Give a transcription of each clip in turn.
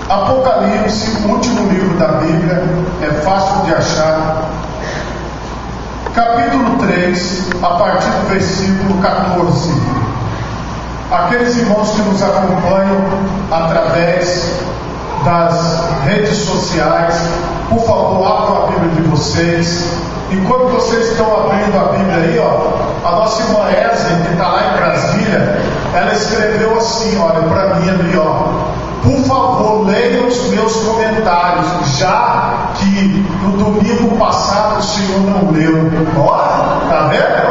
Apocalipse, o último livro da Bíblia, é fácil de achar. Capítulo 3, a partir do versículo 14. Aqueles irmãos que nos acompanham através das redes sociais, por favor, abram a Bíblia de vocês. Enquanto vocês estão abrindo a Bíblia aí, a nossa irmã Ezen, que está lá em Brasília, ela escreveu assim, olha, para mim ali, por favor, leiam os meus comentários, já que no domingo passado o Senhor não leu. Olha, tá vendo?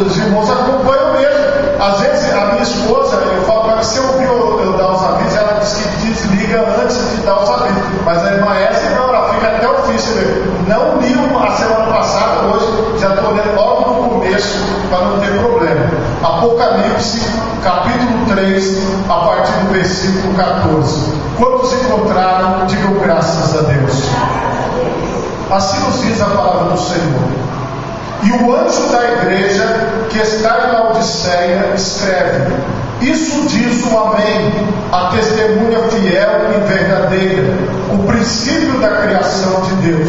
Os irmãos acompanham mesmo. Às vezes a minha esposa, eu falo para ela, se ouviu eu dar os avisos, ela diz que desliga antes de dar os avisos. Mas a irmã essa não, ela fica até o ofício. Não li a semana passada, hoje já estou lendo logo no começo para não ter problema. Apocalipse, capítulo 3, a partir do versículo 14. Quantos encontraram, digam graças a Deus. Assim nos diz a palavra do Senhor. E o anjo da igreja que está em Laodiceia escreve: isso diz o Amém, a testemunha fiel e verdadeira, o princípio da criação de Deus.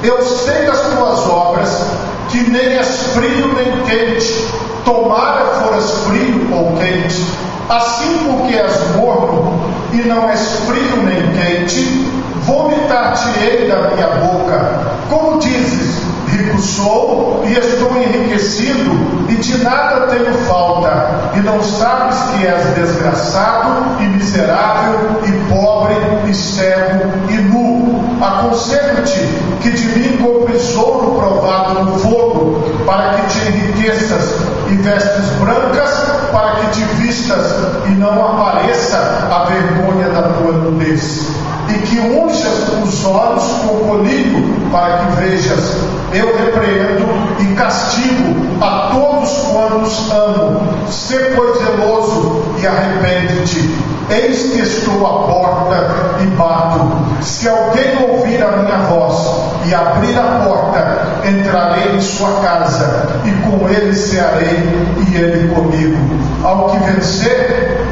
Eu sei das tuas obras, que nem és frio nem quente. Tomara foras frio ou quente. Assim, porque és morno e não és frio nem quente, vomitar-te-ei da minha boca. Como dizes, rico sou e estou enriquecido e de nada tenho falta, e não sabes que és desgraçado e miserável e pobre e cego e nu. Aconselho-te que de mim compres ouro provado no fogo, para que te enriqueças, e vestes brancas para que te vistas e não apareça a vergonha da tua nudez, e que unjas os olhos com colírio para que vejas. Eu repreendo e castigo a todos quantos amo. Sê, pois, zeloso e arrepende-te. Eis que estou à porta e bato. Se alguém ouvir a minha voz e abrir a porta, entrarei em sua casa e com ele cearei e ele comigo. Ao que vencer,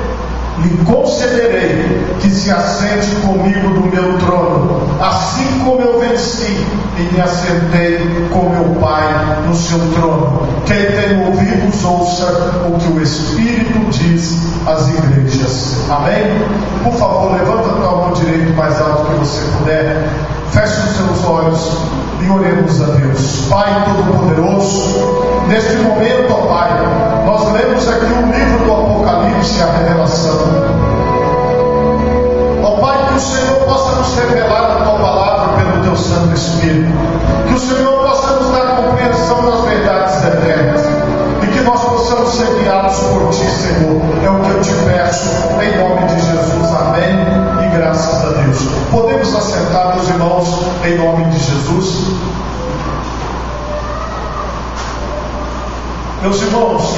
lhe concederei que se assente comigo no meu trono, assim como eu venci e me assentei com meu Pai no seu trono. Quem tem ouvidos, ouça o que o Espírito diz às igrejas. Amém? Por favor, levanta a tua mão direita mais alto que você puder. Feche os seus olhos e oremos a Deus. Pai Todo-Poderoso, neste momento, ó Pai, nós lemos aqui o livro do Apocalipse, a revelação. Ó Pai, que o Senhor possa nos revelar a tua palavra pelo teu Santo Espírito, que o Senhor possa nos dar compreensão das verdades eternas e que nós possamos ser guiados por ti, Senhor. É o que eu te peço, em nome de Jesus. Amém e graças a Deus. Podemos assentar, meus irmãos, em nome de Jesus. Meus irmãos,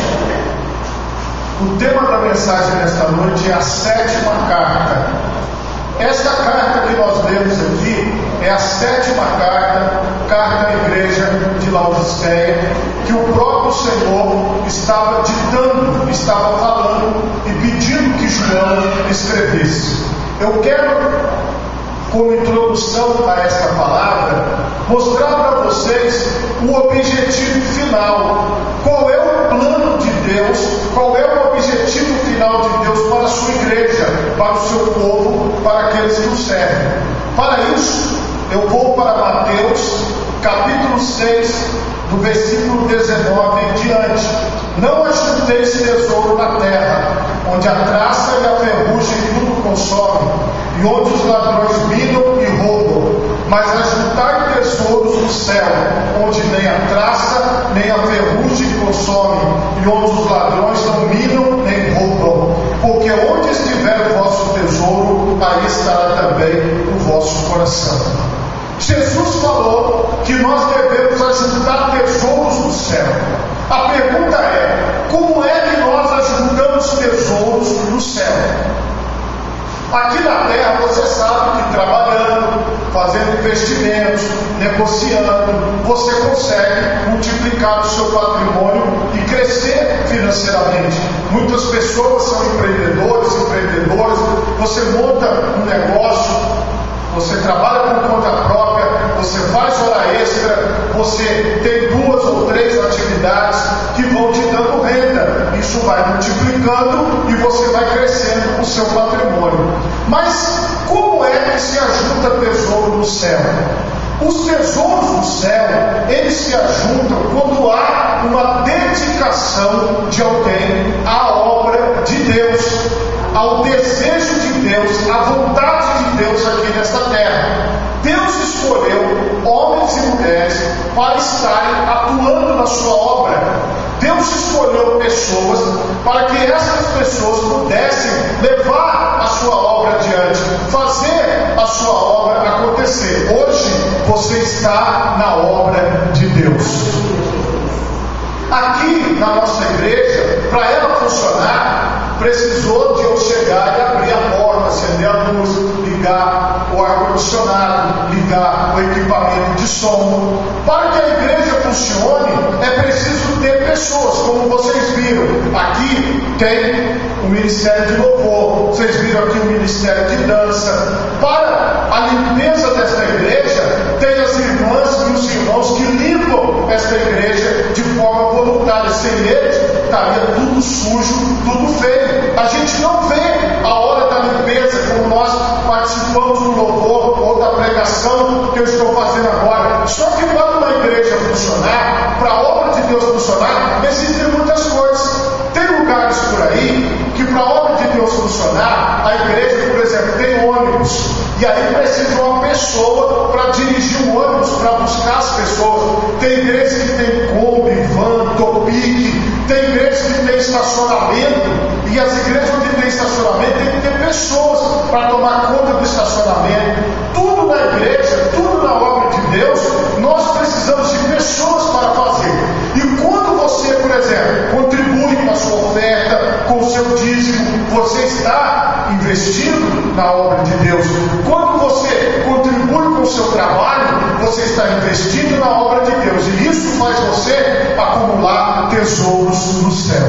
o tema da mensagem nesta noite é a sétima carta. Esta carta que nós lemos aqui é a sétima carta à igreja de Laodiceia, que o próprio Senhor estava ditando, estava falando e pedindo que João escrevesse. Eu quero, como introdução a esta palavra, mostrar para vocês o objetivo final. Qual é o plano de Deus? Qual é o objetivo final de Deus para a sua igreja, para o seu povo, para aqueles que o servem? Para isso, eu vou para Mateus, capítulo 6, do versículo 19 em diante. Não ajunteis tesouro na terra, onde a traça e a ferrugem tudo consomem, e onde os ladrões minam e roubam, mas ajuntai tesouros no céu, onde nem a traça nem a ferrugem consomem, e onde os ladrões não minam nem roubam. Porque onde estiver o vosso tesouro, aí estará também o vosso coração. Jesus falou que nós devemos ajuntar tesouros no céu. A pergunta é: como é que nós ajuntamos tesouros no céu? Aqui na terra você sabe que trabalhando, fazendo investimentos, negociando, você consegue multiplicar o seu patrimônio e crescer financeiramente. Muitas pessoas são empreendedores, você vai crescendo o seu patrimônio. Mas como é que se ajunta tesouro no céu? Os tesouros do céu, eles se ajuntam quando há uma dedicação de alguém à obra de Deus, ao desejo de Deus, à vontade de Deus aqui nesta terra. Deus escolheu homens e mulheres para estarem atuando na sua obra. Deus escolheu pessoas para que essas pessoas pudessem levar a sua obra adiante, fazer a sua obra acontecer. Hoje você está na obra de Deus. Aqui na nossa igreja, para ela funcionar, precisou de eu chegar e abrir a porta, acender a luz, ligar o ar-condicionado, ligar o equipamento de som. Para que a igreja funcione, é preciso ter pessoas, como vocês viram. Aqui tem o Ministério de Louvor, vocês viram aqui o Ministério de Dança. Para a limpeza desta igreja, tem as irmãs e os irmãos que limpam esta igreja de forma voluntária. Sem eles, estaria tudo sujo, tudo feio. A gente não vê a hora da limpeza, como nós participamos do louvor ou da pregação que eu estou fazendo agora. Só que para uma igreja funcionar, para a obra de Deus funcionar, existem muitas coisas. Tem lugares por aí que para a obra de Deus funcionar, a igreja, por exemplo, tem ônibus, e aí precisa uma pessoa para dirigir o ônibus, para buscar as pessoas. Tem igreja que tem Kombi, van, Topic, tem igreja que tem estacionamento, e as igrejas onde tem estacionamento tem que ter pessoas para tomar conta do estacionamento. Tudo na igreja, tudo na obra de Deus, nós precisamos de pessoas para fazer. E quando você, por exemplo, contribui com a sua oferta, com o seu dízimo, você está investindo na obra de Deus. Quando você contribui com o seu trabalho, você está investindo na obra de Deus. E isso faz você acumular tesouros no céu.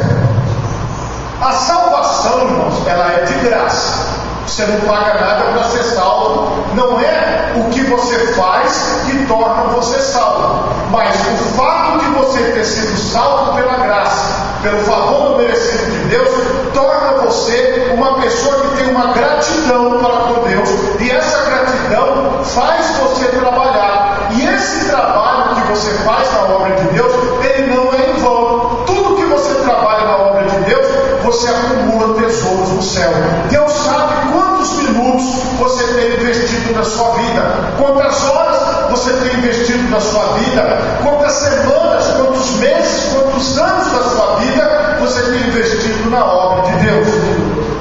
A salvação, irmãos, ela é de graça. Você não paga nada para ser salvo. Não é o que você faz que torna você salvo, mas o fato de você ter sido salvo pela graça, pelo favor não merecido de Deus, torna você uma pessoa que tem uma gratidão para com Deus, e essa gratidão faz você trabalhar. E esse trabalho que você faz na obra de Deus, ele não é em vão. Tudo que você trabalha na obra de Deus, você acumula tesouros no céu. Deus sabe quantos minutos você tem investido na sua vida, quantas horas você tem investido na sua vida, quantas semanas, quantos meses, quantos anos da sua vida você tem investido na obra de Deus.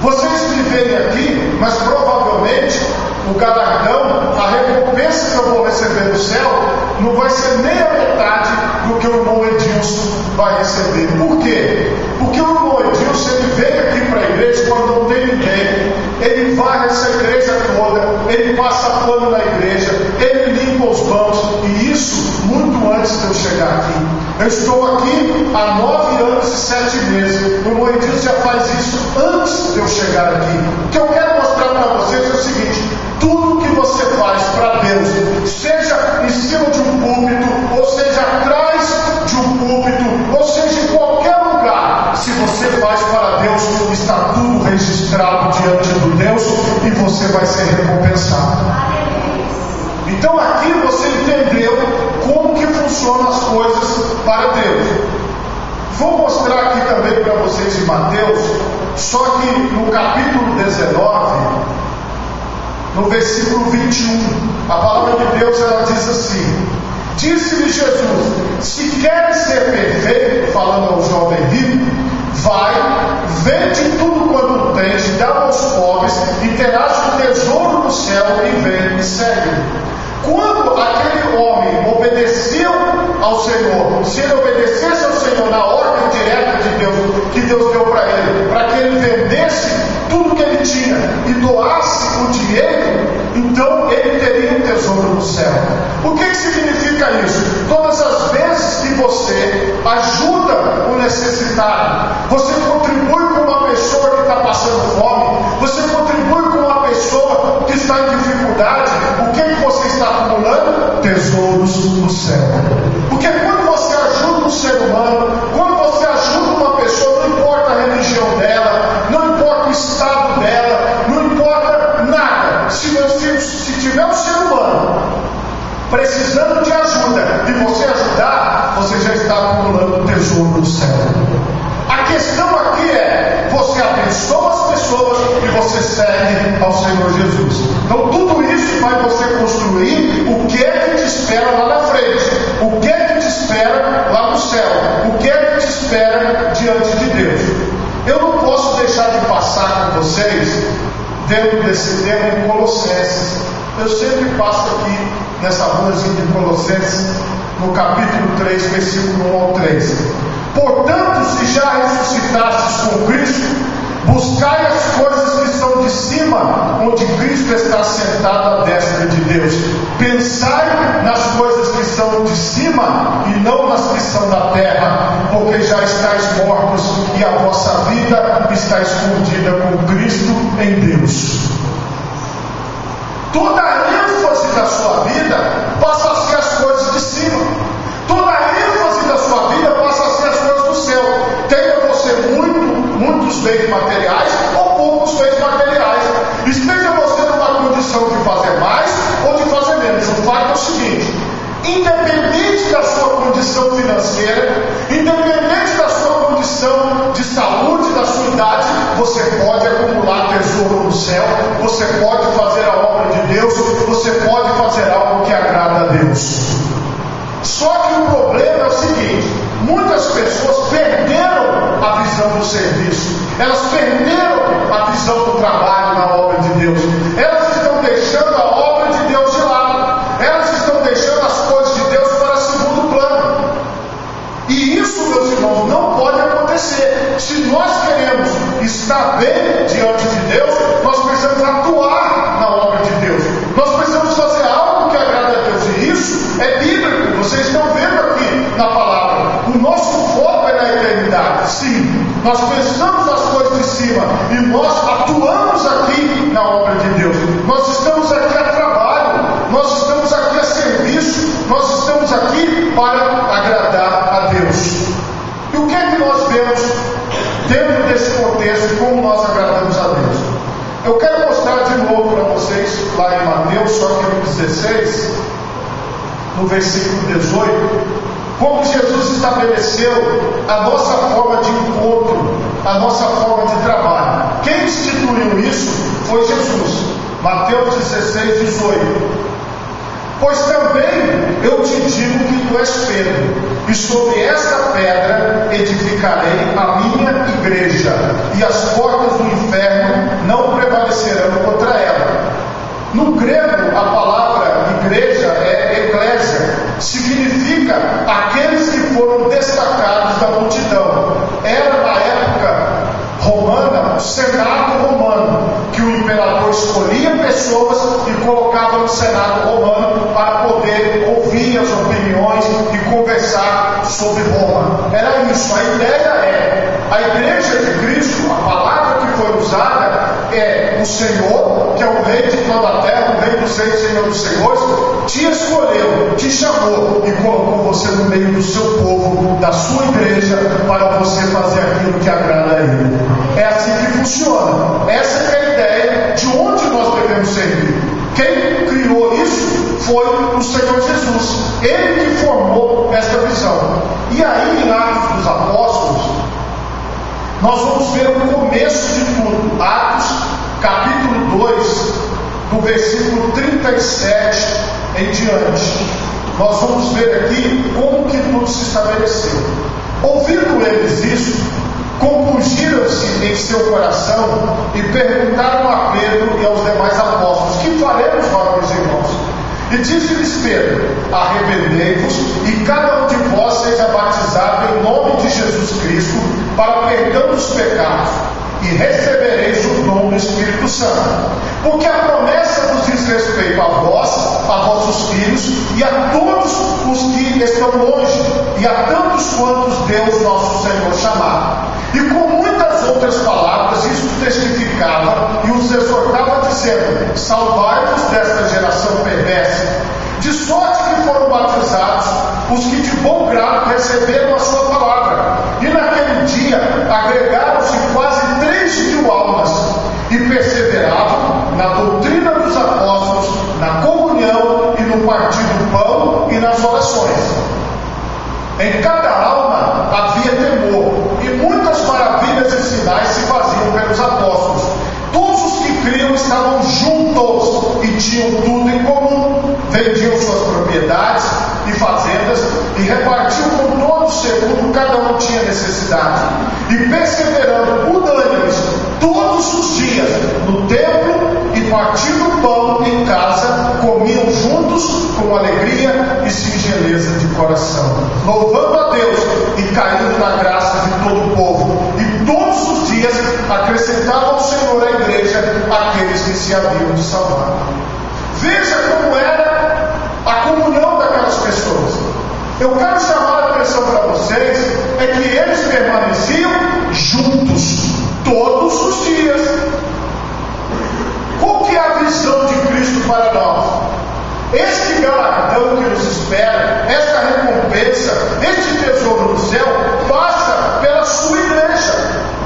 Vocês me veem aqui, mas provavelmente o galardão, a recompensa que eu vou receber do céu, não vai ser nem a metade do que o irmão Edilson vai receber. Por quê? Porque o irmão Edilson, ele vem aqui para a igreja quando não tem ninguém, ele varre essa igreja toda, ele passa pano na igreja, ele limpa os bancos, e isso muito antes de eu chegar aqui. Eu estou aqui há 9 anos e 7 meses, o irmão Edilson já faz isso antes de eu chegar aqui. O que eu quero mostrar para vocês é o seguinte: tudo que você faz para Deus, seja em cima de um púlpito, ou seja atrás de um púlpito, ou seja em qualquer lugar, se você faz para Deus, está tudo registrado diante do Deus, e você vai ser recompensado. Então aqui você entendeu como que funcionam as coisas para Deus. Vou mostrar aqui também para vocês em Mateus, só que no capítulo 19, no versículo 21, a palavra de Deus ela diz assim: disse-lhe Jesus: se queres ser perfeito, falando ao jovem rico, vai, vende tudo quanto tens, dá aos pobres, e terás um tesouro no céu, e vem e segue. Quando aquele homem obedeceu ao Senhor, se ele obedecesse ao Senhor na ordem direta de Deus, que Deus deu para que ele vendesse tudo que ele tinha e doasse o dinheiro, então ele teria um tesouro no céu. O que significa isso? Todas as vezes que você ajuda o necessitado, você contribui com uma pessoa que está passando fome, você contribui com uma pessoa que está em dificuldade, o que você está acumulando? Tesouros no céu. Porque quando você ajuda um ser humano, quando você ajuda uma pessoa, não importa a religião dela, não importa ao Senhor Jesus. Então tudo isso faz você construir o que é que te espera lá na frente, o que é que te espera lá no céu, o que é que te espera diante de Deus. Eu não posso deixar de passar com vocês dentro desse tema em Colossenses. Eu sempre passo aqui nessa ruazinha de Colossenses, no capítulo 3, versículo 1 ao 3. Portanto, se já ressuscitastes com Cristo, buscai as coisas que são de cima, onde Cristo está sentado à destra de Deus. Pensai nas coisas que são de cima e não nas que são da terra, porque já estáis mortos e a vossa vida está escondida com Cristo em Deus. Toda a ênfase da sua vida passa a ser as coisas de cima. Toda a ênfase da sua vida passa a ser as coisas do céu. Tenha você muitos bens materiais ou poucos bens materiais. Esteja você numa condição de fazer mais ou de fazer menos. O fato é o seguinte: independente da sua condição financeira, independente da sua condição de saúde, da sua idade, você pode acumular tesouro no céu, você pode fazer a obra de Deus, você pode fazer algo que agrada a Deus. Só que o problema é o seguinte: muitas pessoas perderam a visão do serviço, elas perderam a visão do trabalho na obra de Deus, elas estão deixando a obra de Deus de lado, elas estão deixando as coisas de Deus para segundo plano. E isso, meus irmãos, não pode acontecer. Se nós queremos estar bem diante de Deus, nós precisamos atuar na obra de Deus, nós precisamos fazer algo que agrada a Deus, e isso é bíblico. Vocês estão vendo aqui na palavra, o nosso foco é na eternidade. Sim, nós pensamos nas coisas de cima e nós atuamos aqui na obra de Deus. Nós estamos aqui a trabalho, nós estamos aqui a serviço, nós estamos aqui para agradar a Deus. E o que é que nós vemos dentro desse contexto, como nós agradamos a Deus? Eu quero mostrar de novo para vocês lá em Mateus, só que no 16, no versículo 18, como Jesus estabeleceu a nossa forma de encontro, a nossa forma de trabalho. Quem instituiu isso foi Jesus. Mateus 16, 18. Pois também eu te digo que tu és Pedro, e sobre esta pedra edificarei a minha igreja, e as portas do inferno não prevalecerão contra ela. No grego, a palavra igreja é eclésia, significa aqueles que foram destacados da multidão. Era na época romana, o Senado romano, que o imperador escolhia pessoas e colocava no Senado romano para poder ouvir as opiniões e conversar sobre Roma. Era isso. A ideia é: a igreja de Cristo, a palavra que foi usada é o Senhor, que é o Rei de toda a terra, o Rei dos reis, Senhor dos senhores, te escolheu, te chamou e colocou você no meio do seu povo, da sua igreja, para você fazer aquilo que agrada a Ele. É assim que funciona. Essa é a ideia de onde nós devemos servir. Quem criou isso foi o Senhor Jesus. Ele que formou esta visão. E aí, em Atos dos Apóstolos, nós vamos ver o começo de tudo. Atos, capítulo 2, do versículo 37 em diante. Nós vamos ver aqui como que tudo se estabeleceu. Ouvindo eles isso, compungiram-se em seu coração e perguntaram a Pedro e aos demais apóstolos: que faremos, meus irmãos? E disse-lhes Pedro: arrependei-vos e cada um de vós seja batizado em nome de Jesus Cristo para perdão dos pecados, e recebereis o dom do Espírito Santo, porque a promessa vos diz respeito a vós, a vossos filhos e a todos os que estão longe, e a tantos quantos Deus nosso Senhor chamar. E com muitas outras palavras isto testificava e os exortava, dizendo: salvai-vos desta geração perversa. De sorte que foram batizados os que de bom grado receberam a sua palavra. E naquele dia agregaram-se quase 3.000 almas, e perseveravam na doutrina dos apóstolos, na comunhão e no partir do pão e nas orações. Em cada alma havia temor, e muitas maravilhas e sinais se faziam pelos apóstolos. Todos os que criam estavam juntos e tinham tudo em comum. Vendiam suas propriedades e fazendas e repartiam com todos segundo cada um tinha necessidade. E perseverando unânimes todos os dias no templo e partindo o pão em casa, comiam juntos com alegria e singeleza de coração, louvando a Deus e caindo na graça de todo o povo. E todos os dias acrescentava ao Senhor à igreja aqueles que se haviam de salvar. Veja como era a comunhão daquelas pessoas. Eu quero chamar a atenção para vocês, é que eles permaneciam juntos todos os dias. Qual que é a visão de Cristo para nós? Este galardão que nos espera, esta recompensa, este tesouro no céu, passa pela sua igreja,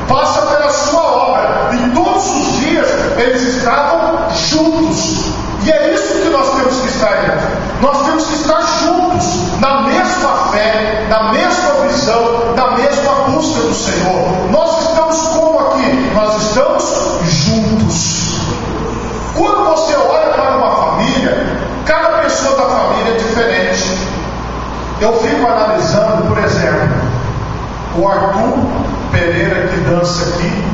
passa pela sua obra. E todos os dias eles estavam juntos. E é isso que nós temos que estar, irmãos. Nós temos que estar juntos, na mesma fé, na mesma visão, na mesma busca do Senhor. Nós estamos como aqui? Nós estamos juntos. Quando você olha para uma família, cada pessoa da família é diferente. Eu fico analisando, por exemplo, o Arthur Pereira, que dança aqui,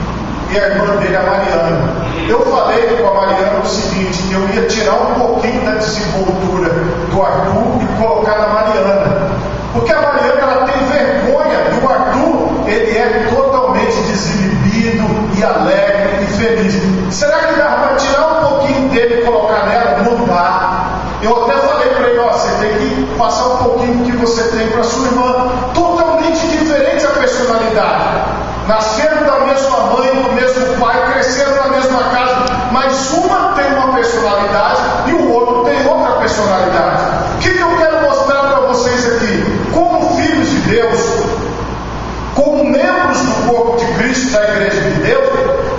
e a irmã dele, a Mariana. Eu falei com a Mariana o seguinte, que eu ia tirar um pouquinho da desenvoltura do Arthur e colocar na Mariana, porque a Mariana, ela tem vergonha, e o Arthur, ele é totalmente desinibido e alegre e feliz. Será que dá para tirar um pouquinho dele e colocar nela? Não dá. Eu até falei para ele, ó, você tem que passar um pouquinho do que você tem para sua irmã. Totalmente diferente a personalidade. Nasceram da mesma mãe, do mesmo pai, cresceram na mesma casa, mas uma tem uma personalidade e o outro tem outra personalidade. O que eu quero mostrar para vocês aqui? Como filhos de Deus, como membros do corpo de Cristo, da igreja de Deus,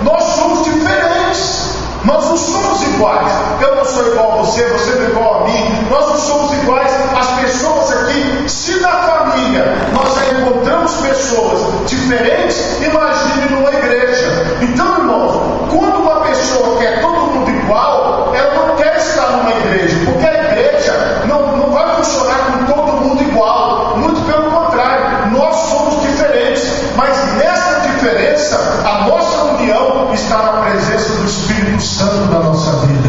nós somos diferentes. Nós não somos iguais. Eu não sou igual a você, você não é igual a mim. Nós não somos iguais. As pessoas aqui, se na família nós já encontramos pessoas diferentes, imagine numa igreja. Então, irmãos, quando uma pessoa quer todo mundo igual, ela não quer estar numa igreja, porque a igreja não vai funcionar com todo mundo igual. Muito pelo contrário, nós somos diferentes. Mas nessa diferença, a nossa união está na presença do Espírito Santo da nossa vida.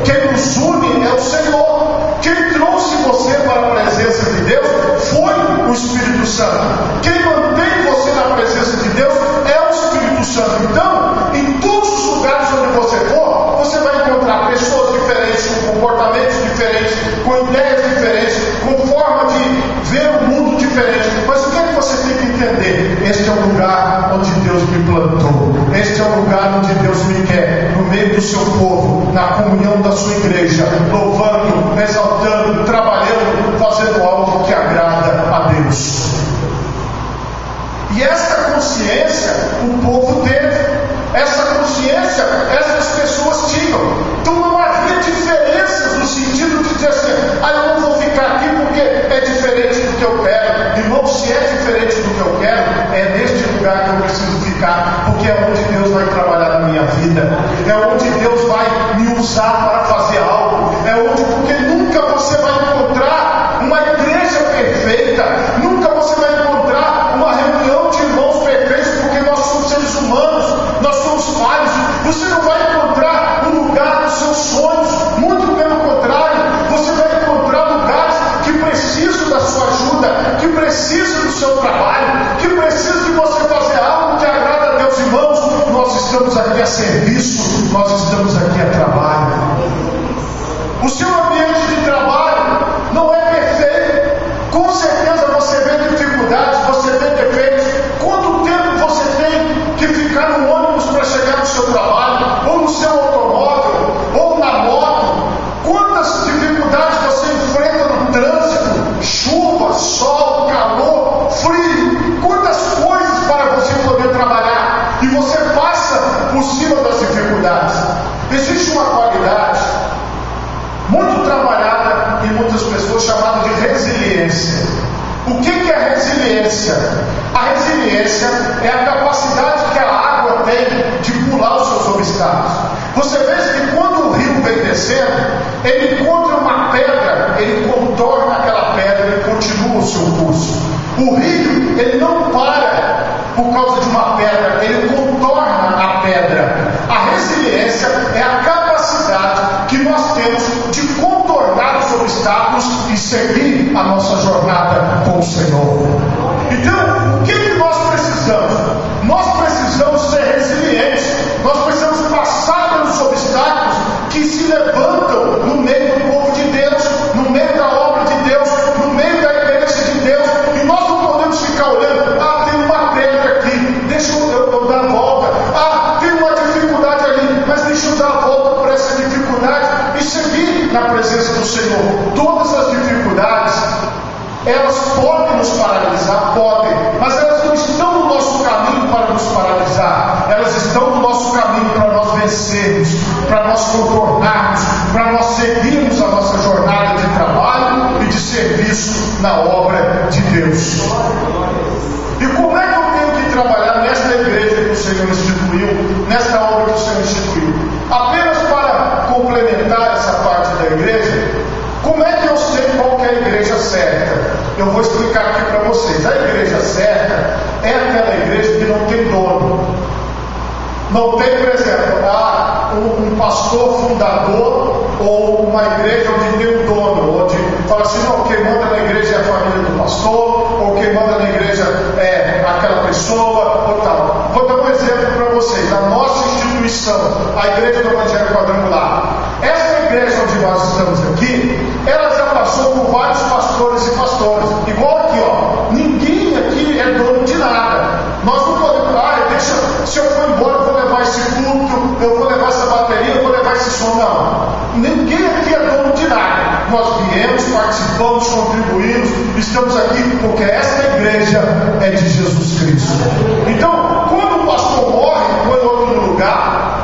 Quem nos une é o Senhor. Quem trouxe você para a presença de Deus foi o Espírito Santo. Quem mantém você na presença de Deus é o Espírito Santo. Então, em todos os lugares onde você for, você vai encontrar pessoas diferentes, com comportamentos diferentes, com ideias diferentes, com forma de ver o mundo diferente. Mas o que é que você tem que entender? Este é o lugar onde Deus me plantou. Este é o lugar onde Deus me quer, no meio do seu povo, na comunhão da sua igreja, louvando, exaltando, trabalhando, fazendo algo que agrada a Deus. E essa consciência o povo teve. Essa consciência essas pessoas tinham. Então não havia diferenças no sentido de dizer assim, eu não vou ficar aqui porque é diferente do que eu quero. Irmão, se é diferente do que eu quero, é neste lugar que eu preciso ficar, porque é onde Deus vai trabalhar na minha vida, é onde Deus vai me usar para fazer algo, é onde, porque nunca você vai encontrar uma igreja perfeita, nunca você vai encontrar uma reunião de irmãos perfeitos, porque nós somos seres humanos, nós somos falhos. Você não vai encontrar um lugar nos seus sonhos, muito pelo contrário, você vai encontrar lugares que precisam da sua ajuda, que precisam do seu trabalho, que precisam de você fazer algo que agrada a Deus. Irmãos, nós estamos aqui a serviço, nós estamos aqui a trabalho. O seu ambiente de trabalho não é perfeito, com certeza você vê dificuldades, você vê defeitos. Quanto tempo você tem que ficar no ônibus para chegar no seu trabalho, ou no seu automóvel, ou na moto? Quantas dificuldades você enfrenta no trânsito, chuva, sol, calor, frio, quantas coisas para você poder trabalhar, e você passa por cima das dificuldades. Existe uma qualidade muito trabalhada em muitas pessoas chamada de resiliência. O que é resiliência? A resiliência é a capacidade que a água tem de pular os seus obstáculos. Você vê que quando o rio vem descendo, ele encontra uma pedra, ele contorna aquela pedra e continua o seu curso. O rio, ele não para por causa de uma pedra, ele contorna a pedra. A resiliência é a capacidade que nós temos de contornar os obstáculos e seguir a nossa jornada com o Senhor. Então, o que nós precisamos? Nós precisamos ser resilientes. Nós precisamos passar pelos obstáculos que se levantam no meio do povo de Deus, no meio da obra de Deus, no meio da igreja de Deus. E nós não podemos ficar olhando, tem uma pedra aqui, deixa eu dar a volta. Tem uma dificuldade ali, mas deixa eu dar a volta para essa dificuldade e seguir na presença do Senhor. Todas as dificuldades, elas podem nos paralisar, podem, mas elas não estão no nosso caminho para nos paralisar. Elas estão no nosso caminho para nós vencermos, para nós contornarmos, para nós seguirmos a nossa jornada de trabalho e de serviço na obra de Deus. E como é que eu tenho que trabalhar nesta igreja que o Senhor instituiu, nesta obra que o Senhor instituiu? Apenas para complementar essa parte da igreja, como é que eu sei qual que é a igreja certa? Eu vou explicar aqui para vocês. A igreja certa é aquela igreja que não tem dono. Não tem, por exemplo, um pastor fundador ou uma igreja onde tem um dono, onde fala assim, não, quem manda na igreja é a família do pastor, ou quem manda na igreja é aquela pessoa, ou tal. Vou dar um exemplo para vocês. A nossa instituição, a Igreja do Evangelho Quadrangular, essa igreja onde nós estamos aqui, ela já passou por vários pastores e pastoras. Igual aqui, ninguém aqui é dono de nada. Nós não podemos, se eu for embora, eu vou levar esse culto, eu vou levar essa bateria, eu vou levar esse som. Não. Ninguém aqui é dono de nada. Nós viemos, participamos, contribuímos, estamos aqui porque esta igreja é de Jesus Cristo. Então, quando o pastor morre, põe outro no lugar,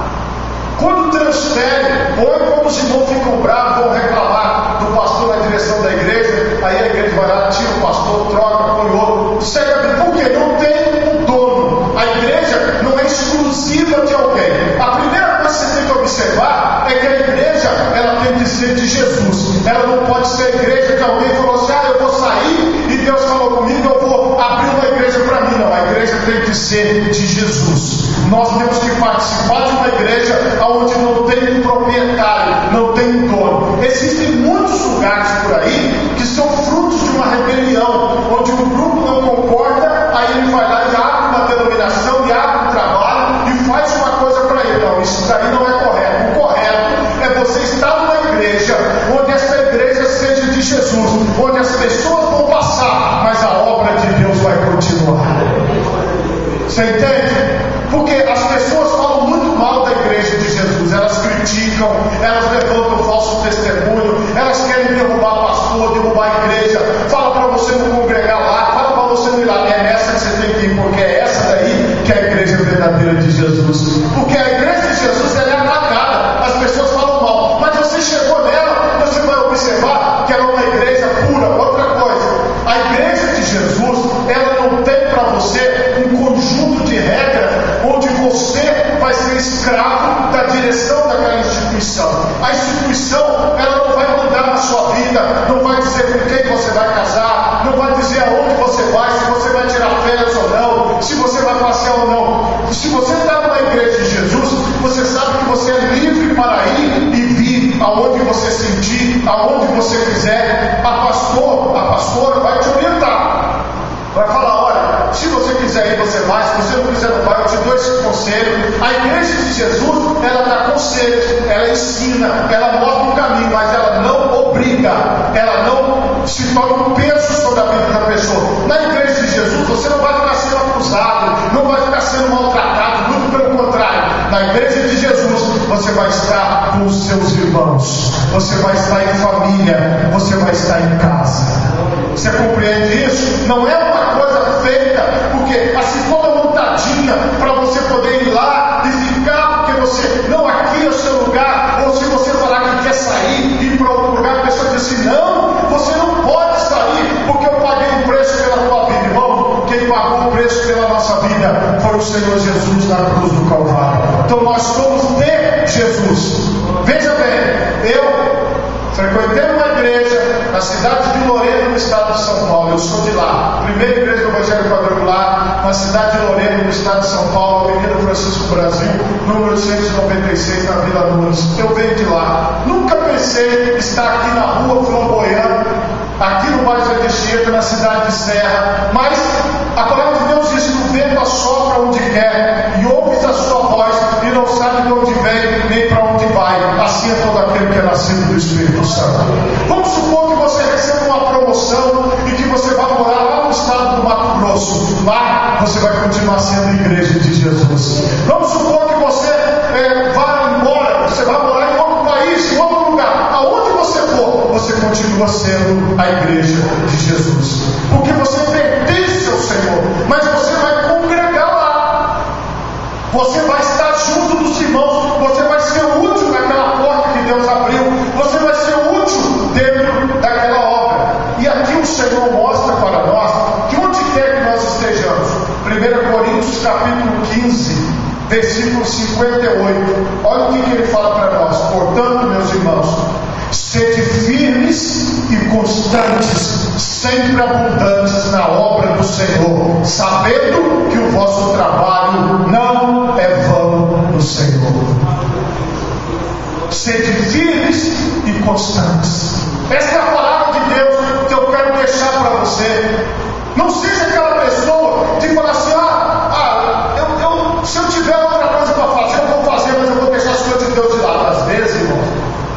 quando transfere, ou quando os irmãos ficam bravos, vão reclamar do pastor na direção da igreja, aí a igreja vai lá, tira o pastor, troca, põe outro, segue a vida, porque não tem um dono. A igreja não é exclusiva de alguém. A primeira coisa que você tem que observar é que a igreja, ela tem que ser de Jesus. Ela não pode ser a igreja de alguém que falou assim, eu vou sair e Deus falou comigo, eu vou abrir uma igreja para mim. Não, a igreja tem que ser de Jesus. Nós temos que participar de uma igreja onde não tem um proprietário, não tem um dono. Existem muitos lugares por aí que são frutos de uma rebelião, onde o grupo não concorda, aí ele vai lá e abre uma denominação, e abre um trabalho e faz uma coisa para ele. Não, isso daí não é correto. O correto é você estar numa igreja onde essa igreja seja de Jesus, onde as pessoas vão passar, mas a obra de Deus vai continuar. Você entende? Porque as pessoas falam muito mal da igreja de Jesus, elas criticam, elas levantam falso testemunho, elas querem derrubar pastor, derrubar a igreja, fala para você não congregar lá, fala para você não ir lá. É nessa que você tem que ir, porque é essa daí que é a igreja verdadeira de Jesus. Porque a igreja de Jesus, ela é atacada, as pessoas falam mal, mas você chegou nela, você vai observar que ela é uma igreja pura. Outra coisa, a igreja de Jesus, ela não tem para você um conjunto de regras onde você vai ser escravo da direção daquela instituição. A instituição, ela não vai mandar na sua vida, não vai dizer com quem você vai casar, não vai dizer aonde você vai, se você vai tirar férias ou não, se você vai passear ou não. Se você está numa igreja de Jesus, você sabe que você é livre para ir e vir aonde você sentir, aonde você quiser. A pastora vai te orientar, vai falar, olha, se você quiser ir, você vai, se você não quiser, não vai. Eu te dou esse conselho. A igreja de Jesus, ela dá conselhos, ela ensina, ela mostra o caminho, mas ela não obriga, ela não se torna um peso sobre a vida da pessoa. Na igreja de Jesus, você não vai ficar sendo acusado, não vai ficar sendo maltratado, muito pelo contrário. Na igreja de Jesus, você vai estar com os seus irmãos, você vai estar em família, você vai estar em casa. Você compreende isso? Não é uma coisa feita porque assim toda montadinha para você poder ir lá e ficar, porque você, não, aqui é o seu lugar. Ou se você falar que quer sair e ir para outro lugar, a pessoa diz assim, não, você não pode sair porque eu paguei um preço pela tua vida. Irmão, quem pagou o preço pela nossa vida foi o Senhor Jesus na cruz do Calvário. Então nós somos de Jesus. igreja na cidade de Lorena, no estado de São Paulo. Eu sou de lá. Primeira igreja do Evangelho Quadrangular, na cidade de Lorena, no estado de São Paulo, Avenida Francisco Brasil, número 896, na Vila Nunes. Eu venho de lá. Nunca pensei estar aqui na rua Flamboyant, aqui no bairro de Anchieta, na cidade de Serra, mas a palavra de Deus diz que o vento assopra onde quer, e ouves a sua voz, e não sabe de onde vem, nem para onde vai. Assim é todo aquele que é nascido do Espírito Santo. Vamos supor que você receba uma promoção e que você vai morar lá no estado do Mato Grosso. Lá você vai continuar sendo igreja de Jesus. Vamos supor que você vai embora, você vai morar em outro país, em outro lugar. Aonde você for, você continua sendo a igreja de Jesus. Porque você pertence ao Senhor, mas você vai congregar lá. Você vai estar junto dos irmãos, você vai ser útil naquela porta que Deus abriu, você vai ser útil dentro daquela obra. E aqui o Senhor mostra para nós que onde quer que nós estejamos, 1 Coríntios capítulo 15, versículo 58, olha o que ele fala para nós: portanto, meus irmãos, sede firmes e constantes, sempre abundantes na obra do Senhor, sabendo que o vosso trabalho não é vão no Senhor. Sede firmes e constantes. Essa é a palavra de Deus que eu quero deixar para você. Não seja aquela pessoa que fala assim: se eu tiver outra coisa para fazer, eu vou fazer, mas eu vou deixar as coisas de Deus de lado. Às vezes, irmãos,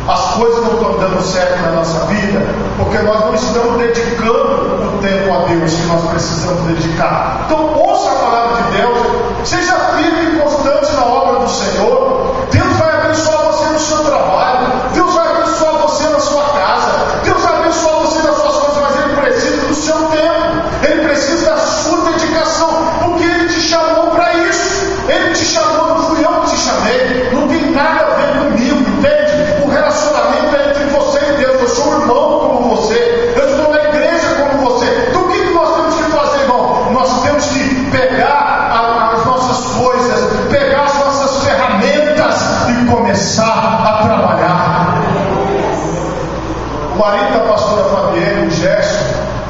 as coisas não estão dando certo na nossa vida porque nós não estamos dedicando o tempo a Deus que nós precisamos dedicar. Então ouça a palavra de Deus, seja firme e constante na obra do Senhor. Deus vai abençoar você no seu trabalho, Deus vai abençoar você na sua casa, Deus vai abençoar você nas suas coisas, mas Ele precisa do seu tempo, Ele precisa da sua dedicação, porque Ele te chamou para isso. Ele te chamou, não fui eu que te chamei, não tem nada a ver comigo, entende? O relacionamento é entre você e Deus. Eu sou um irmão como você, eu estou na igreja como você. Então o que nós temos que fazer, irmão? Nós temos que pegar as nossas coisas, pegar as nossas ferramentas e começar a trabalhar. O marido da pastora Fabienne, o Gerson,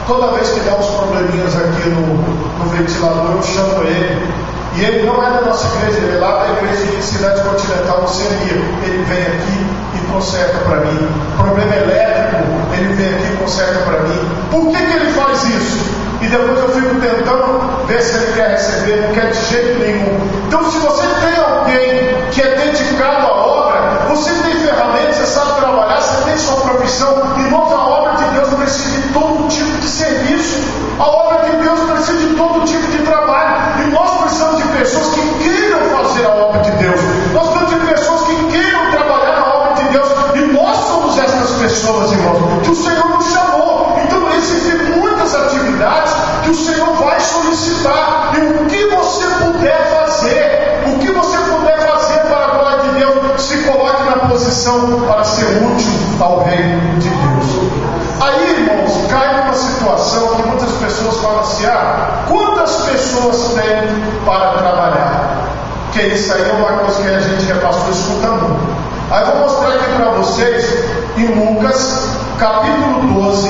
toda vez que dá uns probleminhas aqui no ventilador, eu chamo ele. E ele não é da nossa igreja, ele é lá da igreja de Cidade Continental, Oceania. Ele vem aqui e conserta para mim. Problema elétrico, ele vem aqui e conserta para mim. Por que ele faz isso? E depois eu fico tentando ver se ele quer receber, não quer de jeito nenhum. Então, se você tem alguém que é dedicado à obra, você tem ferramentas, você sabe trabalhar, você tem sua profissão. Irmãos, a obra de Deus precisa de todo tipo de serviço. A obra de Deus precisa de todo tipo de trabalho. E nós precisamos de pessoas que queiram fazer a obra de Deus. Nós precisamos de pessoas que queiram trabalhar na obra de Deus. E nós somos essas pessoas, irmãos, que o Senhor nos chamou. Então existem muitas atividades que o Senhor vai solicitar. E o que você puder fazer, o que você puder fazer para a glória de Deus, se coloque na posição para ser útil ao reino de Deus. Aí, irmãos, cai numa situação que muitas pessoas falam assim: quantas pessoas tem para trabalhar? Que isso aí é uma coisa que a gente que é pastor escuta muito. Aí eu vou mostrar aqui para vocês em Lucas capítulo 12,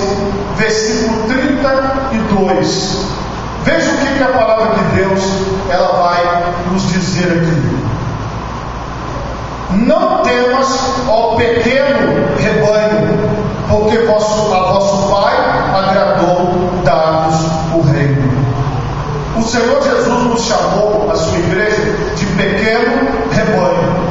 versículo 32. Veja o que a palavra de Deus ela vai nos dizer aqui. Não temas, ó pequeno rebanho, porque a vosso Pai agradou dar-vos o reino. O Senhor Jesus nos chamou, a sua igreja, de pequeno rebanho.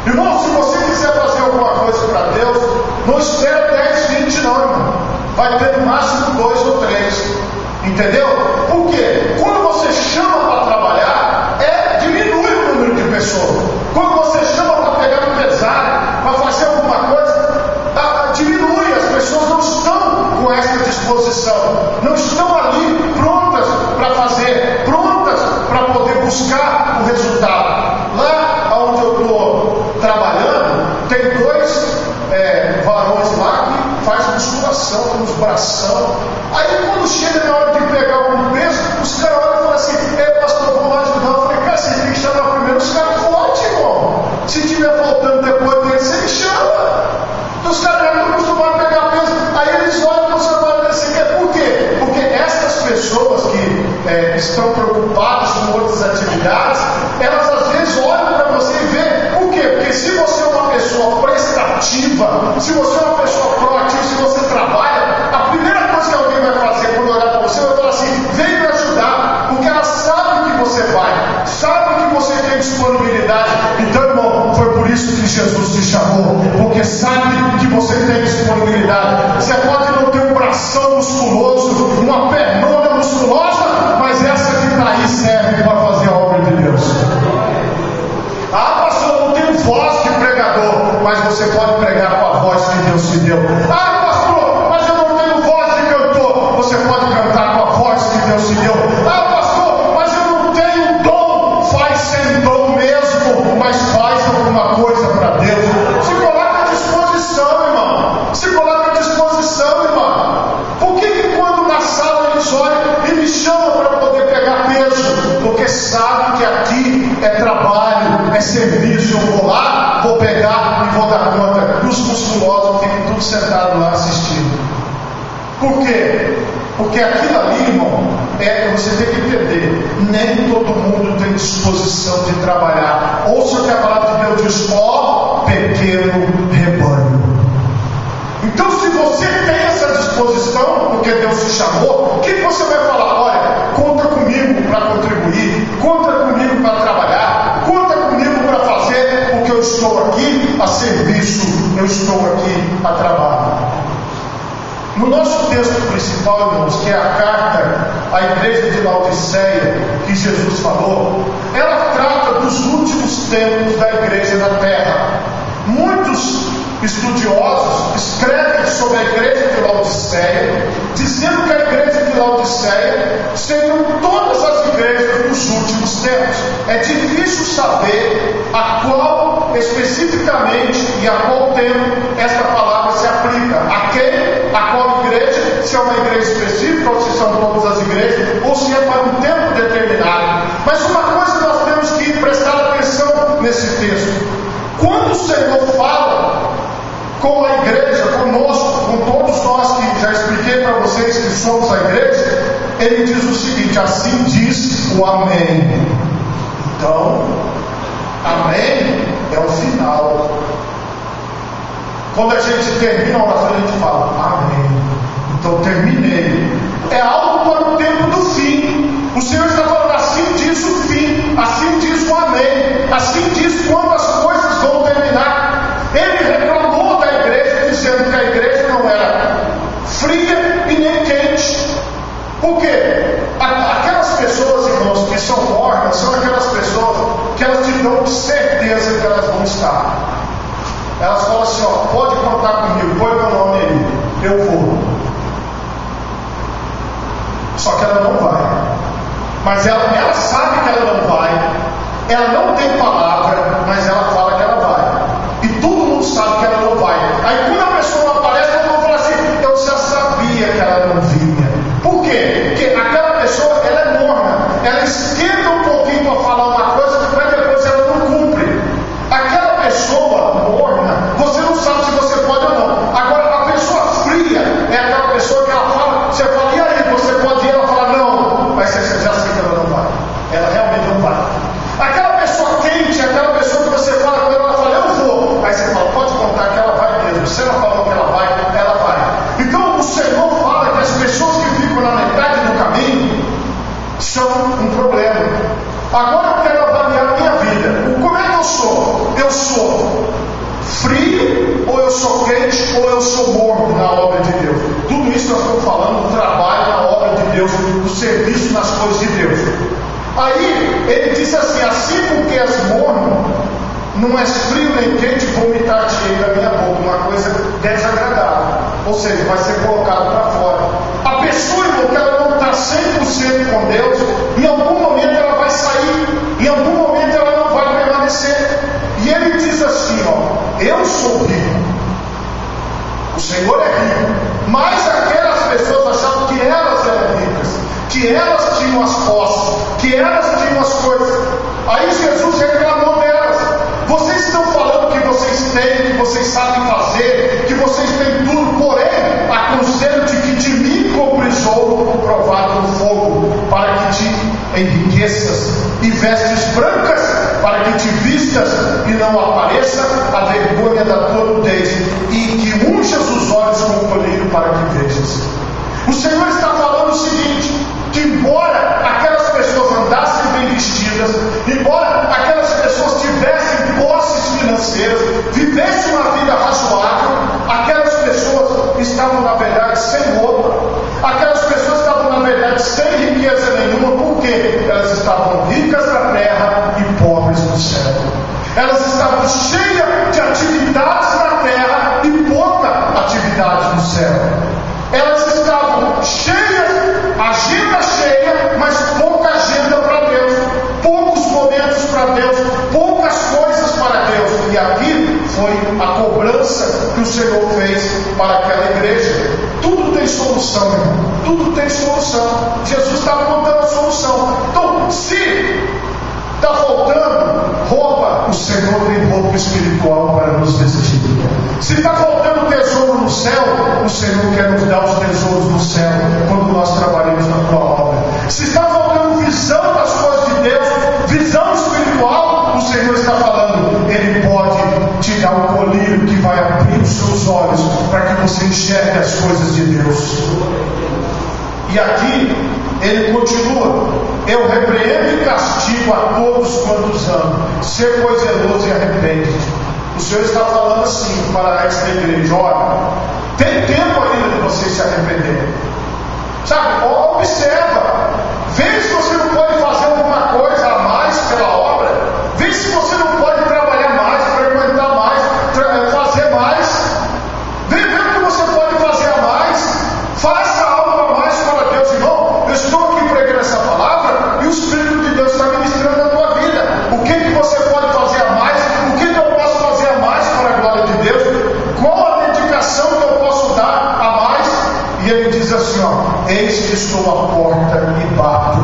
Irmão, se você quiser fazer alguma coisa para Deus, não espere 10, 20 não, irmão. Vai ter no máximo 2 ou 3. Entendeu? Por quê? Quando você chama para trabalhar, diminui o número de pessoas. Quando você chama para pegar no pesado, para fazer alguma coisa, diminui. As pessoas não estão com essa disposição, não estão ali prontas para fazer, prontas para poder buscar o resultado. Lá onde eu estou trabalhando, tem 2 varões lá que faz musculação com os bração. Aí quando chega na hora de pegar algum peso, os caras olham e falam assim: pastor, vamos lá ajudar. Eu falei: cara, você tem que chamar primeiro os caras fortes, irmão. Se tiver faltando depois dele, você me chama. Então os caras não estão acostumados a pegar peso estão preocupadas com outras atividades, elas às vezes olham para você e veem. Por quê? Porque se você é uma pessoa prestativa, se você é uma pessoa proativa, se você trabalha, a primeira coisa que alguém vai fazer quando olhar para você vai falar assim: vem me ajudar, porque ela sabe que você vai, sabe que você tem disponibilidade. Então, irmão, foi por isso que Jesus te chamou, porque sabe que você tem disponibilidade. Você pode não ter um bração musculoso, uma pernona musculosa, mas essa que está aí serve para fazer a obra de Deus. Ah, pastor, não tenho voz de pregador, mas você pode pregar com a voz que Deus te deu. Ah, pastor, mas eu não tenho voz de cantor. Você pode cantar com a voz que Deus te deu. Ah, pastor, mas eu não tenho dom. Faz sem dom mesmo, mas faz alguma coisa para Deus. Se coloca à disposição, irmão. Se coloca à disposição, irmão. Por que quando na sala eles olham e me chamam para poder pegar peso? Porque sabe que aqui é trabalho, é serviço. Eu vou lá, vou pegar e vou dar conta. E os musculosos ficam tudo sentados lá assistindo. Por quê? Porque aquilo ali, irmão, você tem que entender, nem todo mundo tem disposição de trabalhar. Ouça o que a palavra de Deus diz: ó pequeno rebanho. Então, se você tem essa disposição, porque Deus te chamou, o que você vai falar? Olha, conta comigo para contribuir, conta comigo para trabalhar, conta comigo para fazer, porque eu estou aqui a serviço, eu estou aqui a trabalho. No nosso texto principal, irmãos, que é a carta à igreja de Laodiceia, que Jesus falou, ela trata dos últimos tempos da igreja na terra. Muitos estudiosos escrevem sobre a igreja de Laodiceia, dizendo que a igreja de Laodiceia seriam todas as igrejas dos últimos tempos. É difícil saber a qual especificamente e a qual tempo esta palavra se aplica. A quem? A qual igreja? Se é uma igreja específica ou se são todas as igrejas, ou se é para um tempo determinado. Mas uma coisa nós temos que prestar atenção nesse texto: quando o Senhor fala com a igreja, conosco, com todos nós que já expliquei para vocês que somos a igreja, ele diz o seguinte: assim diz o amém. Então, amém é o final. Quando a gente termina a oração, a gente fala amém. Então terminei. É algo para o tempo do fim. O Senhor está falando: assim diz o fim, assim diz o amém, assim diz quando as coisas vão terminar. Ele reclamou da igreja, dizendo que a igreja não era fria e nem quente. Por quê? Aquelas pessoas, irmãos, que são mornas, são aquelas pessoas que elas te dão certeza que elas vão estar. Elas falam assim: ó, pode contar comigo, põe meu nome aí, eu vou. Só que ela não vai. Mas ela sabe que ela não vai. Ela não tem palavra, mas ela fala que ela vai. E todo mundo sabe que ela não vai. Aí quando a pessoa não aparece, todo mundo fala assim: eu já sabia que ela não vinha. Por quê? Porque aquela pessoa, ela é morna. Ela esquenta um pouquinho para falar uma coisa, mas depois ela não cumpre. Aquela pessoa morna, você não sabe se você pode ou não. Agora, a pessoa fria é aquela pessoa que ela fala, você fala: e aí, você pode ir? Ela fala: não. Mas você já sabe que ela não vai. Ela realmente não vai. Aquela pessoa quente é aquela pessoa que você fala com ela, ela fala: eu vou. Aí você fala: pode contar que ela vai mesmo. Se ela falou que ela vai. Então o Senhor fala que as pessoas que ficam na metade do caminho são um problema. Agora eu quero avaliar a minha vida. Como é que eu sou? Eu sou frio, ou eu sou quente, ou eu sou morno na obra de Deus. Tudo isso nós estamos falando do trabalho na obra de Deus, do serviço nas coisas de Deus. Aí ele diz assim: assim porque és morno, não és frio nem quente, vomitar-te-ei da minha boca. Uma coisa desagradável, ou seja, vai ser colocado para fora. A pessoa, irmão, que ela não está 100% com Deus, em algum momento ela vai sair, em algum momento ela não vai permanecer. E ele diz assim: ó, eu sou rico, o Senhor é rico, mas aquelas pessoas achavam que elas eram ricas, que elas tinham as posses, que elas tinham as coisas. Aí Jesus reclamou delas: vocês estão falando que vocês têm, que vocês sabem fazer, que vocês têm tudo, porém aconselho-te que de mim compres ouro provado no fogo, para que te em riquezas e vestes brancas, para que te vistas e não apareça a vergonha da tua nudez, e que unjas os olhos com o colírio para que vejas. O Senhor está falando o seguinte: que embora aquelas pessoas andassem bem vestidas, embora aquelas pessoas tivessem posses financeiras, vivessem uma vida razoável, aquelas pessoas estavam na verdade sem roupa, aquelas pessoas estavam na verdade sem riqueza nenhuma, porque elas estavam ricas na terra e pobres no céu. Elas estavam cheias de atividades na terra e pouca atividade no céu. Elas estavam cheias, agenda cheia, mas pouca agenda para Deus, poucos momentos para Deus, poucas coisas para Deus. E aqui foi a cobrança que o Senhor fez para aquela igreja. Tudo tem solução, irmão. Tudo tem solução. Jesus está contando a solução. Então, se está faltando roupa, o Senhor tem roupa espiritual para nos vestir. Se está faltando tesouro no céu, o Senhor quer nos dar os tesouros no céu quando nós trabalhamos na tua obra. Se está faltando visão das coisas de Deus, visão espiritual, o Senhor está falando, Ele pode te dar um colírio que vai abrir os seus olhos para que você enxergue as coisas de Deus. E aqui ele continua: eu repreendo e castigo a todos quantos amo. Ser pois zeloso e arrepende-te. O Senhor está falando assim para esta igreja: olha, tem tempo ainda de vocês se arrependerem. Sabe, observa, vê se você não pode fazer alguma coisa a mais pela obra, vê se você não pode trabalhar mais, frequentar mais, fazer mais, vê o que você pode fazer a mais, faça algo a mais para Deus, irmão. Eu estou aqui pregando essa palavra e o Espírito de Deus está ministrando na tua vida. O que você pode fazer a mais? O que eu posso fazer a mais para a glória de Deus? Qual a dedicação que eu posso dar a mais? E ele diz assim: ó, eis que estou à porta e bato,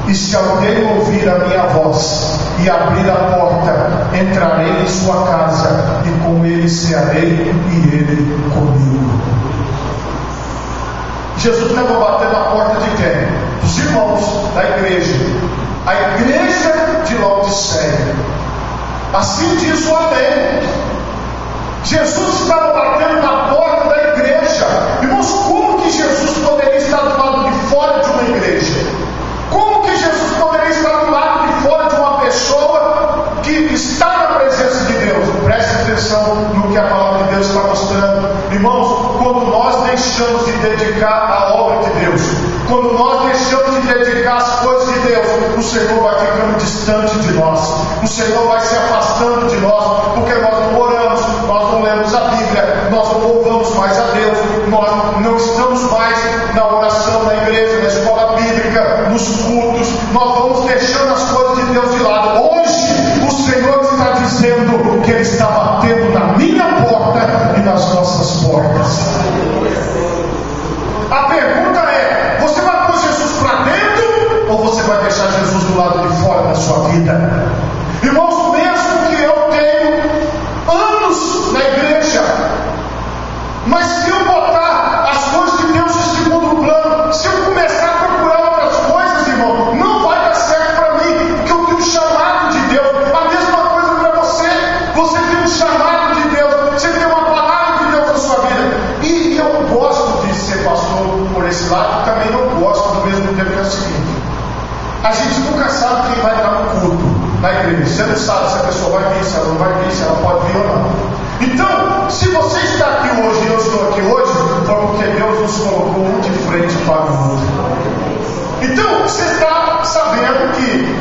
e se alguém ouvir a minha voz e abrir a porta, entrarei em sua casa, e com ele cearei e ele comigo. Jesus estava batendo na porta de quem? Dos irmãos da igreja, a igreja de Laodiceia. Assim diz o amém. Jesus estava batendo na porta da igreja. Irmãos, como que Jesus poderia estar do lado de fora de uma igreja? Como que Jesus poderia estar do lado de fora de uma pessoa que está na presença de Deus? Preste atenção no que a palavra de Deus está mostrando. Irmãos, quando nós deixamos de dedicar a obra de Deus, quando nós deixamos de dedicar as coisas de Deus, o Senhor vai ficando distante de nós, o Senhor vai se afastando de nós, porque nós não oramos, nós não lemos a Bíblia, nós não louvamos mais a Deus, nós não estamos mais na oração, na igreja, na escola bíblica, nos cultos, nós vamos deixando as coisas de Deus de lado. Hoje o Senhor está dizendo que Ele está batendo na minha porta e nas nossas portas. A pergunta é: você vai pôr Jesus para dentro ou você vai deixar Jesus do lado de fora da sua vida? Irmãos, mesmo que eu tenho anos na igreja, mas se eu botar as coisas de Deus em segundo plano, se eu começar a procurar outras coisas, irmão, não vai dar certo para mim, porque eu tenho um chamado de Deus. A mesma coisa para você. Você tem um chamado de Deus, você tem uma palavra de Deus na sua vida. E eu gosto de ser pastor por esse lado, também não gosto do mesmo tempo. Que é o seguinte: a gente nunca sabe quem vai estar no culto na igreja. Você não sabe se a pessoa vai vir, se ela não vai vir, se ela pode vir ou não. Então, se você está aqui hoje e eu estou aqui hoje, foi porque Deus nos colocou um de frente para o outro. Então, você está sabendo que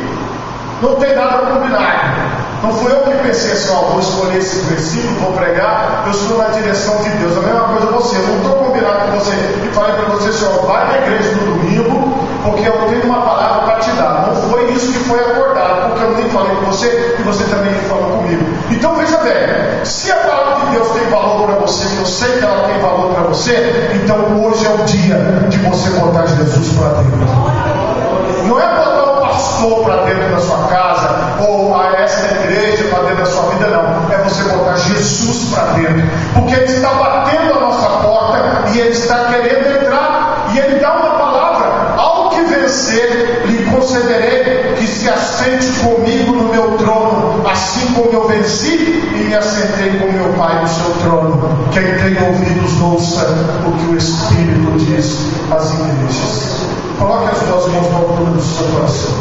não tem nada combinado. Não fui eu que pensei assim: ó, vou escolher esse versículo, vou pregar, eu estou na direção de Deus. A mesma coisa você, eu não estou combinado com você e falei para você assim: ó, vai na igreja no domingo, porque eu tenho uma palavra para te dar. Não foi isso que foi acordado, porque eu nem falei com você e você também nem falou comigo. Então veja bem, se a palavra de Deus tem valor para você, que eu sei que ela tem valor para você, então hoje é o dia de você botar Jesus para dentro. Não é botar o pastor para dentro da sua casa, ou esta igreja para dentro da sua vida, não. É você botar Jesus para dentro, porque Ele está batendo a nossa porta e Ele está querendo entrar, e Ele dá uma palavra: ao que vencer, lhe concederei que se assente comigo no meu trono, assim como eu venci e me assentei com meu Pai no seu trono. Quem tem ouvidos, ouça o que o Espírito diz às igrejas. Coloque as duas mãos na altura do seu coração.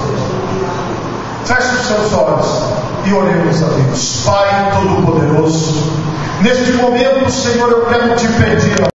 Feche os seus olhos e oremos a Deus. Pai Todo-Poderoso, neste momento, Senhor, eu quero te pedir